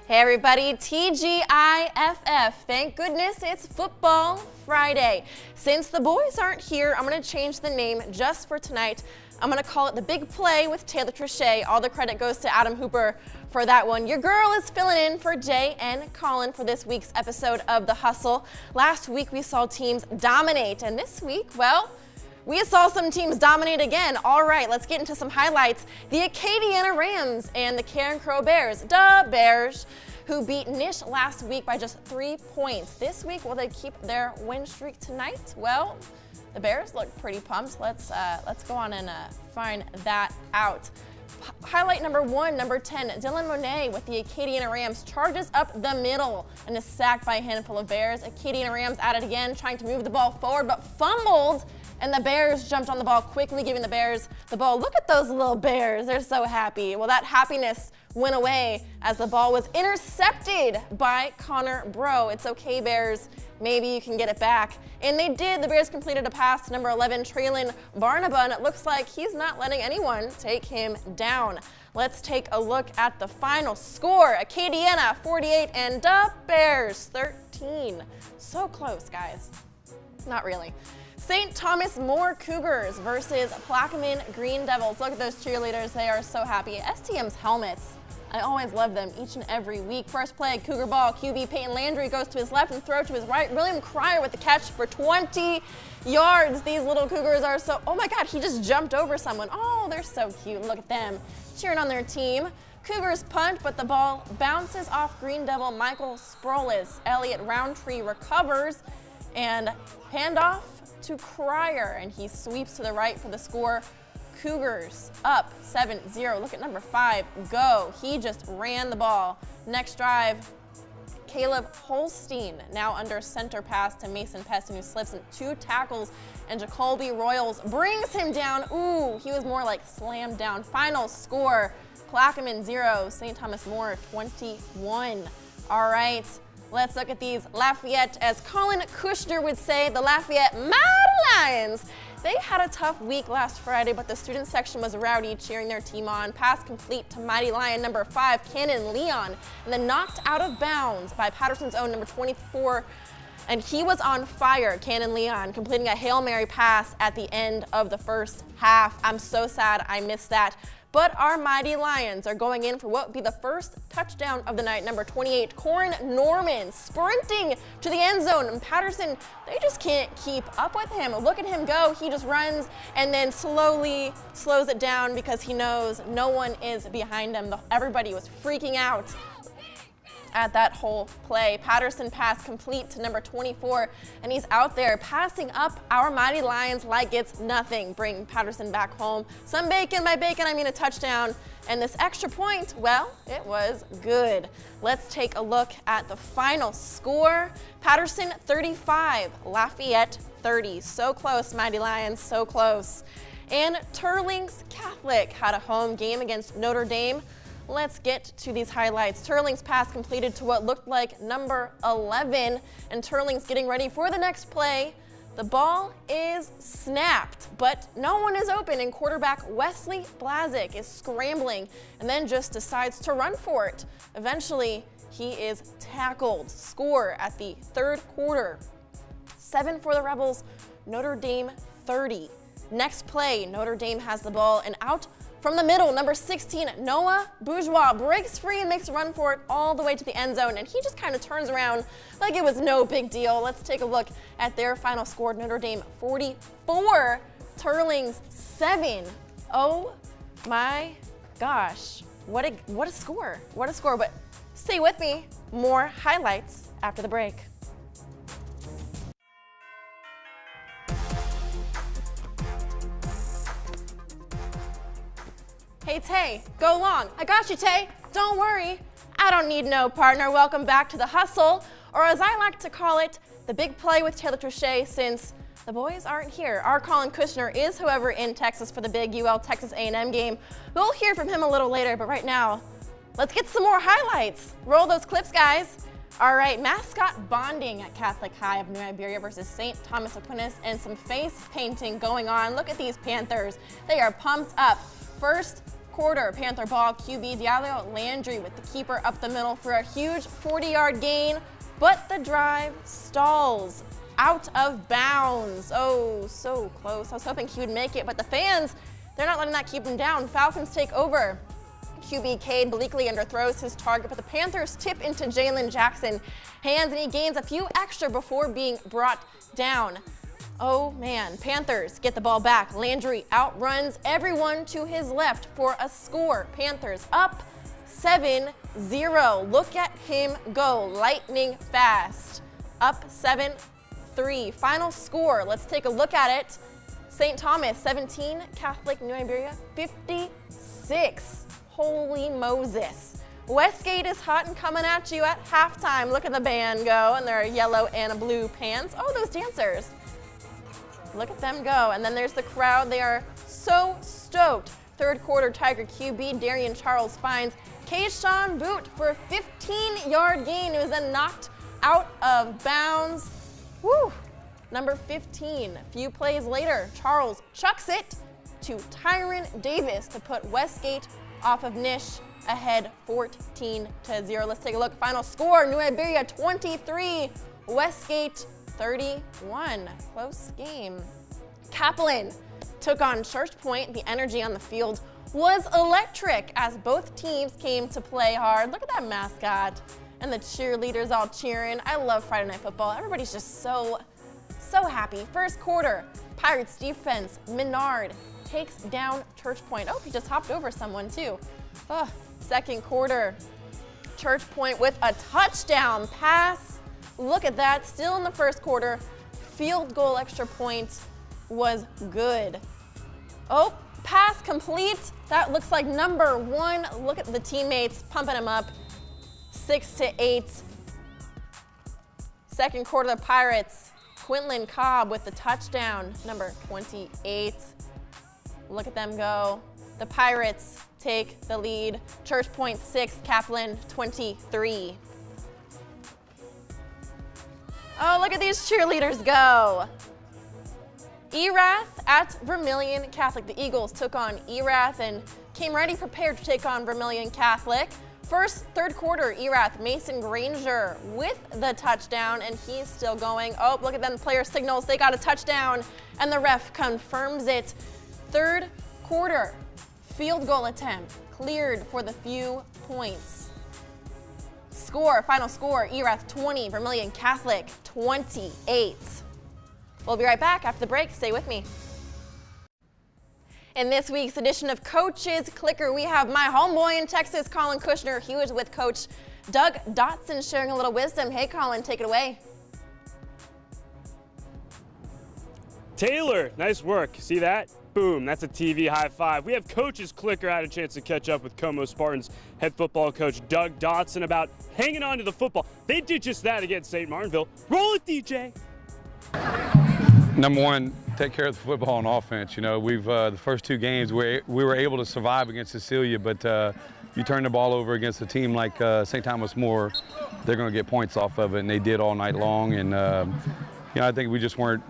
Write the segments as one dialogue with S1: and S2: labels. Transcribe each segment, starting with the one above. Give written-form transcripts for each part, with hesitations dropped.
S1: Hey everybody, TGIFF. Thank goodness it's Football Friday. Since the boys aren't here, I'm going to change the name just for tonight. I'm going to call it The Big Play with Taylor Trichet. All the credit goes to Adam Hooper for that one. Your girl is filling in for Jay and Colin for this week's episode of The Hustle. Last week we saw teams dominate, and this week, well, we saw some teams dominate again. All right, let's get into some highlights. The Acadiana Rams and the Carencro Bears, Bears, who beat Nish last week by just 3 points. This week, will they keep their win streak tonight? Well, the Bears look pretty pumped. Let's go on and find that out. Highlight number 1, number 10, Dylan Monet with the Acadiana Rams charges up the middle and is sacked by a handful of Bears. Acadiana Rams at it again, trying to move the ball forward, but fumbled. And the Bears jumped on the ball quickly, giving the Bears the ball. Look at those little Bears. They're so happy. Well, that happiness went away as the ball was intercepted by Connor Bro. It's okay, Bears. Maybe you can get it back. And they did. The Bears completed a pass to number 11, Traylon Barnaba, and it looks like he's not letting anyone take him down. Let's take a look at the final score. Acadiana 48 and the Bears 13. So close, guys. Not really. St. Thomas More Cougars versus Plaquemine Green Devils. Look at those cheerleaders. They are so happy. STM's helmets. I always love them each and every week. First play, Cougar ball. QB Peyton Landry goes to his left and throw to his right. William Cryer with the catch for 20 yards. These little Cougars are so, oh my God, he just jumped over someone. Oh, they're so cute. Look at them cheering on their team. Cougars punt, but the ball bounces off Green Devil Michael Sproles. Elliott Roundtree recovers and handoff to Cryer, and he sweeps to the right for the score. Cougars up 7-0. Look at number 5, Go. He just ran the ball. Next drive, Caleb Holstein now under center pass to Mason Peston, who slips in 2 tackles, and Jacoby Royals brings him down. Ooh, he was more like slammed down. Final score, Plaquemine 0, St. Thomas More 21. All right. Let's look at these Lafayette, as Colin Kushner would say, the Lafayette Mighty Lions. They had a tough week last Friday, but the student section was rowdy, cheering their team on. Pass complete to Mighty Lion number 5, Cannon Leon, and then knocked out of bounds by Patterson's own number 24, and he was on fire, Cannon Leon, completing a Hail Mary pass at the end of the first half. I'm so sad I missed that. But our Mighty Lions are going in for what would be the first touchdown of the night. Number 28, Corin Norman, sprinting to the end zone. And Patterson, they just can't keep up with him. Look at him go. He just runs and then slowly slows it down because he knows no one is behind him. Everybody was freaking out at that whole play. Patterson pass complete to number 24, and he's out there passing up our Mighty Lions like it's nothing. Bring Patterson back home. Some bacon, by bacon I mean a touchdown. And this extra point, well, it was good. Let's take a look at the final score. Patterson 35, Lafayette 30. So close, Mighty Lions, so close. And Teurlings Catholic had a home game against Notre Dame. Let's get to these highlights. Teurlings pass completed to what looked like number 11, and Teurlings getting ready for the next play. The ball is snapped, but no one is open, and quarterback Wesley Blazik is scrambling and then just decides to run for it. Eventually, he is tackled. Score at the 3rd quarter. 7 for the Rebels, Notre Dame 30. Next play, Notre Dame has the ball and out from the middle, number 16, Noah Bourgeois breaks free and makes a run for it all the way to the end zone, and he just kind of turns around like it was no big deal. Let's take a look at their final score. Notre Dame 44, Teurlings 7. Oh my gosh, what a score, what a score. But stay with me, more highlights after the break. Hey, Tay, go long. I got you, Tay. Don't worry. I don't need no partner. Welcome back to The Hustle, or as I like to call it, The Big Play with Taylor Trichet, since the boys aren't here. Our Colin Kushner is, however, in Texas for the big UL Texas A&M game. We'll hear from him a little later, but right now, let's get some more highlights. Roll those clips, guys. All right, mascot bonding at Catholic High of New Iberia versus St. Thomas Aquinas, and some face painting going on. Look at these Panthers. They are pumped up. First quarter, Panther ball, QB Diallo Landry with the keeper up the middle for a huge 40-yard gain, but the drive stalls. Out of bounds. Oh, so close. I was hoping he would make it, but the fans, they're not letting that keep him down. Falcons take over. QB Cade Bleakley underthrows his target, but the Panthers tip into Jalen Jackson hands, and he gains a few extra before being brought down. Oh man, Panthers get the ball back. Landry outruns everyone to his left for a score. Panthers up 7-0. Look at him go, lightning fast. Up 7-3. Final score, let's take a look at it. St. Thomas 17, Catholic New Iberia 56. Holy Moses. Westgate is hot and coming at you at halftime. Look at the band go in their yellow and blue pants. Oh, those dancers. Look at them go. And then there's the crowd. They are so stoked. Third quarter, Tiger QB Darian Charles finds Kayshawn Boot for a 15-yard gain. It was then knocked out of bounds. Woo! Number 15. A few plays later, Charles chucks it to Tyron Davis to put Westgate off of Nish ahead 14-0. Let's take a look. Final score, New Iberia 23, Westgate 31. Close game. Kaplan took on Church Point. The energy on the field was electric as both teams came to play hard. Look at that mascot and the cheerleaders all cheering. I love Friday Night Football. Everybody's just so happy. First quarter, Pirates defense, Menard takes down Church Point. Oh, he just hopped over someone too. Oh, second quarter, Church Point with a touchdown pass. Look at that, still in the first quarter. Field goal extra point was good. Oh, pass complete. That looks like number 1. Look at the teammates pumping him up. 6-8. Second quarter, the Pirates, Quinlan Cobb with the touchdown, number 28. Look at them go. The Pirates take the lead. Church Point 6, Kaplan 23. Oh, look at these cheerleaders go. Erath at Vermilion Catholic. The Eagles took on Erath and came ready prepared to take on Vermilion Catholic. Third quarter, Erath, Mason Granger with the touchdown, and he's still going. Oh, look at them, player signals. They got a touchdown, and the ref confirms it. Third quarter, field goal attempt cleared for the few points. Final score, Erath 20, Vermilion Catholic 28. We'll be right back after the break. Stay with me. In this week's edition of Coach's Clicker, we have my homeboy in Texas, Colin Kushner. He was with Coach Doug Dotson sharing a little wisdom. Hey, Colin, take it away.
S2: Taylor, nice work. See that? Boom, that's a TV high five. We have Coach's Clicker. I had a chance to catch up with Como Spartans head football coach Doug Dotson about hanging on to the football. They did just that against St. Martinville. Roll it, DJ.
S3: Number one, take care of the football on offense. You know, we've the first 2 games we were able to survive against Cecilia, but you turn the ball over against a team like St. Thomas More, they're going to get points off of it, and they did all night long. And you know, I think we just weren't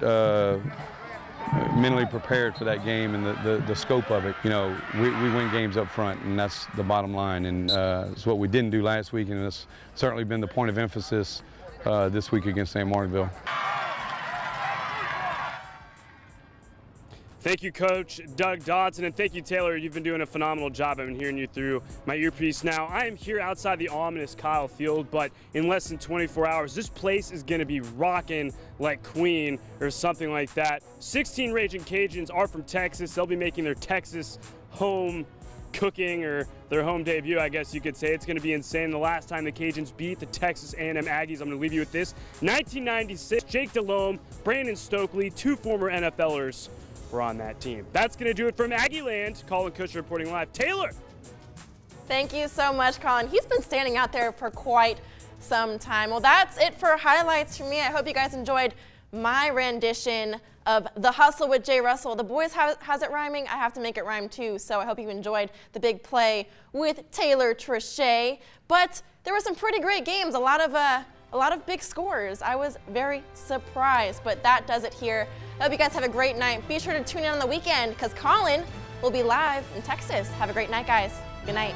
S3: mentally prepared for that game and the scope of it. You know, we win games up front, and that's the bottom line. And it's what we didn't do last week, and it's certainly been the point of emphasis this week against St. Martinville.
S2: Thank you, Coach Doug Dotson, and thank you, Taylor. You've been doing a phenomenal job. I've been hearing you through my earpiece now. I am here outside the ominous Kyle Field, but in less than 24 hours, this place is going to be rocking like Queen or something like that. 16 Raging Cajuns are from Texas. They'll be making their Texas home cooking, or their home debut, I guess you could say. It's going to be insane. The last time the Cajuns beat the Texas A&M Aggies, I'm going to leave you with this. 1996, Jake Delhomme, Brandon Stokely, 2 former NFLers were on that team. That's going to do it from Aggie Land. Colin Kushner reporting live. Taylor.
S1: Thank you so much, Colin. He's been standing out there for quite some time. Well, that's it for highlights from me. I hope you guys enjoyed my rendition of The Hustle with Jay Russell. The boys has it rhyming. I have to make it rhyme too, so I hope you enjoyed the big play with Taylor Trichet. But there were some pretty great games, a lot of big scores. I was very surprised, but that does it here. I hope you guys have a great night. Be sure to tune in on the weekend because Colin will be live in Texas. Have a great night, guys. Good night.